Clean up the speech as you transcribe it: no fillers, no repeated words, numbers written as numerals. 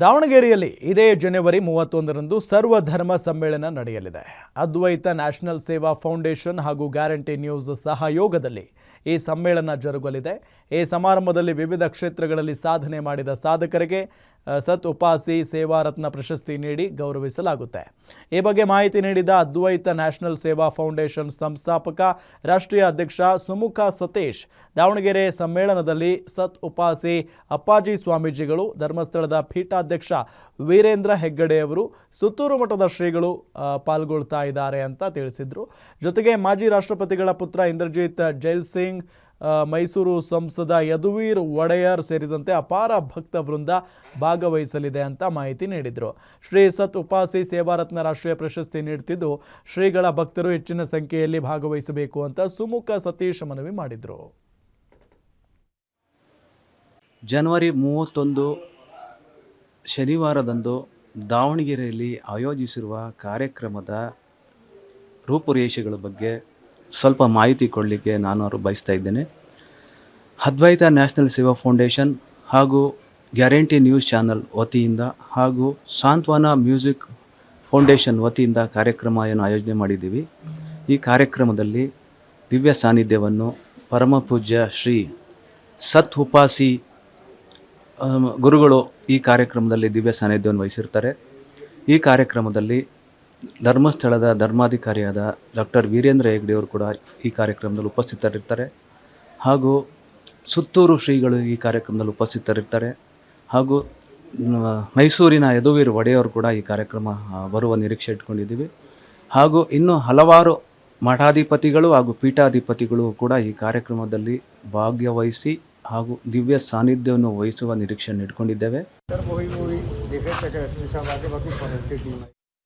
ದಾವಣಗೆರೆಯಲ್ಲಿ ಇದೇ ಜನವರಿ 31ರಂದು ಸರ್ವಧರ್ಮ ಸಮ್ಮೇಳನ ನಡೆಯಲಿದೆ. ಅದ್ವೈತ ನ್ಯಾಷನಲ್ ಸೇವಾ ಫೌಂಡೇಶನ್ ಹಾಗೂ ಗ್ಯಾರಂಟಿ ನ್ಯೂಸ್ ಸಹಯೋಗದಲ್ಲಿ ಈ ಸಮ್ಮೇಳನ ಜರುಗಲಿದೆ. ಈ ಸಮಾರಂಭದಲ್ಲಿ ವಿವಿಧ ಕ್ಷೇತ್ರಗಳಲ್ಲಿ ಸಾಧನೆ ಮಾಡಿದ ಸಾಧಕರಿಗೆ ಸತ್ ಉಪಾಸಿ ಸೇವಾ ರತ್ನ ಪ್ರಶಸ್ತಿ ನೀಡಿ ಗೌರವಿಸಲಾಗುತ್ತೆ. ಈ ಬಗ್ಗೆ ಮಾಹಿತಿ ನೀಡಿದ ಅದ್ವೈತ ನ್ಯಾಷನಲ್ ಸೇವಾ ಫೌಂಡೇಶನ್ ಸಂಸ್ಥಾಪಕ ರಾಷ್ಟ್ರೀಯ ಅಧ್ಯಕ್ಷ ಸುಮುಖ ಸತೀಶ್, ದಾವಣಗೆರೆ ಸಮ್ಮೇಳನದಲ್ಲಿ ಸತ್ ಉಪಾಸಿ ಅಪ್ಪಾಜಿ ಸ್ವಾಮೀಜಿಗಳು, ಧರ್ಮಸ್ಥಳದ ಪೀಠಾಧ್ಯಕ್ಷ ವೀರೇಂದ್ರ ಹೆಗ್ಗಡೆಯವರು, ಸುತ್ತೂರು ಮಠದ ಶ್ರೀಗಳು ಪಾಲ್ಗೊಳ್ತಾ ಇದ್ದಾರೆ ಅಂತ ತಿಳಿಸಿದರು. ಜೊತೆಗೆ ಮಾಜಿ ರಾಷ್ಟ್ರಪತಿಗಳ ಪುತ್ರ ಇಂದ್ರಜಿತ್ ಜೈಲ್ ಸಿಂಗ್, ಮೈಸೂರು ಸಂಸದ ಯದುವೀರ್ ಒಡೆಯರ್ ಸೇರಿದಂತೆ ಅಪಾರ ಭಕ್ತ ವೃಂದ ಭಾಗವಹಿಸಲಿದೆ ಅಂತ ಮಾಹಿತಿ ನೀಡಿದರು. ಶ್ರೀ ಸತ್ ಉಪಾಸಿ ಸೇವಾರತ್ನ ರಾಷ್ಟ್ರೀಯ ಪ್ರಶಸ್ತಿ ನೀಡುತ್ತಿದ್ದು, ಶ್ರೀಗಳ ಭಕ್ತರು ಹೆಚ್ಚಿನ ಸಂಖ್ಯೆಯಲ್ಲಿ ಭಾಗವಹಿಸಬೇಕು ಅಂತ ಸುಮುಖ ಸತೀಶ್ ಮನವಿ ಮಾಡಿದರು. ಜನವರಿ 31 ಶನಿವಾರದಂದು ದಾವಣಗೆರೆಯಲ್ಲಿ ಆಯೋಜಿಸಿರುವ ಕಾರ್ಯಕ್ರಮದ ರೂಪುರೇಷೆಗಳ ಬಗ್ಗೆ ಸ್ವಲ್ಪ ಮಾಹಿತಿ ಕೊಡಲಿಕ್ಕೆ ನಾನು ಬಯಸ್ತಾ ಇದ್ದೇನೆ. ಅದ್ವೈತ ನ್ಯಾಷನಲ್ ಸೇವಾ ಫೌಂಡೇಶನ್ ಹಾಗೂ ಗ್ಯಾರಂಟಿ ನ್ಯೂಸ್ ಚಾನಲ್ ವತಿಯಿಂದ ಹಾಗೂ ಸಾಂತ್ವನ ಮ್ಯೂಸಿಕ್ ಫೌಂಡೇಶನ್ ವತಿಯಿಂದ ಕಾರ್ಯಕ್ರಮವನ್ನು ಆಯೋಜನೆ ಮಾಡಿದ್ದೀವಿ. ಈ ಕಾರ್ಯಕ್ರಮದಲ್ಲಿ ದಿವ್ಯ ಸಾನ್ನಿಧ್ಯವನ್ನು ಪರಮ ಪೂಜ್ಯ ಶ್ರೀ ಸತ್ ಉಪಾಸಿ ಗುರುಗಳು ಈ ಕಾರ್ಯಕ್ರಮದಲ್ಲಿ ದಿವ್ಯ ಸಾನ್ನಿಧ್ಯವನ್ನು ವಹಿಸಿರ್ತಾರೆ. ಈ ಕಾರ್ಯಕ್ರಮದಲ್ಲಿ ಧರ್ಮಸ್ಥಳದ ಧರ್ಮಾಧಿಕಾರಿಯಾದ ಡಾಕ್ಟರ್ ವೀರೇಂದ್ರ ಹೆಗ್ಗಡೆಯವರು ಕೂಡ ಈ ಕಾರ್ಯಕ್ರಮದಲ್ಲಿ ಉಪಸ್ಥಿತರಿರ್ತಾರೆ. ಹಾಗೂ ಸುತ್ತೂರು ಶ್ರೀಗಳು ಈ ಕಾರ್ಯಕ್ರಮದಲ್ಲಿ ಉಪಸ್ಥಿತರಿರ್ತಾರೆ. ಹಾಗೂ ಮೈಸೂರಿನ ಯದುವೀರ್ ಒಡೆಯವರು ಕೂಡ ಈ ಕಾರ್ಯಕ್ರಮ ಬರುವ ನಿರೀಕ್ಷೆ ಇಟ್ಕೊಂಡಿದ್ದೀವಿ. ಹಾಗೂ ಇನ್ನು ಹಲವಾರು ಮಠಾಧಿಪತಿಗಳು ಹಾಗೂ ಪೀಠಾಧಿಪತಿಗಳು ಕೂಡ ಈ ಕಾರ್ಯಕ್ರಮದಲ್ಲಿ ಭಾಗವಹಿಸಿ ಹಾಗೂ ದಿವ್ಯ ಸಾನ್ನಿಧ್ಯವನ್ನು ವಹಿಸುವ ನಿರೀಕ್ಷೆಯನ್ನು ಇಟ್ಕೊಂಡಿದ್ದೇವೆ.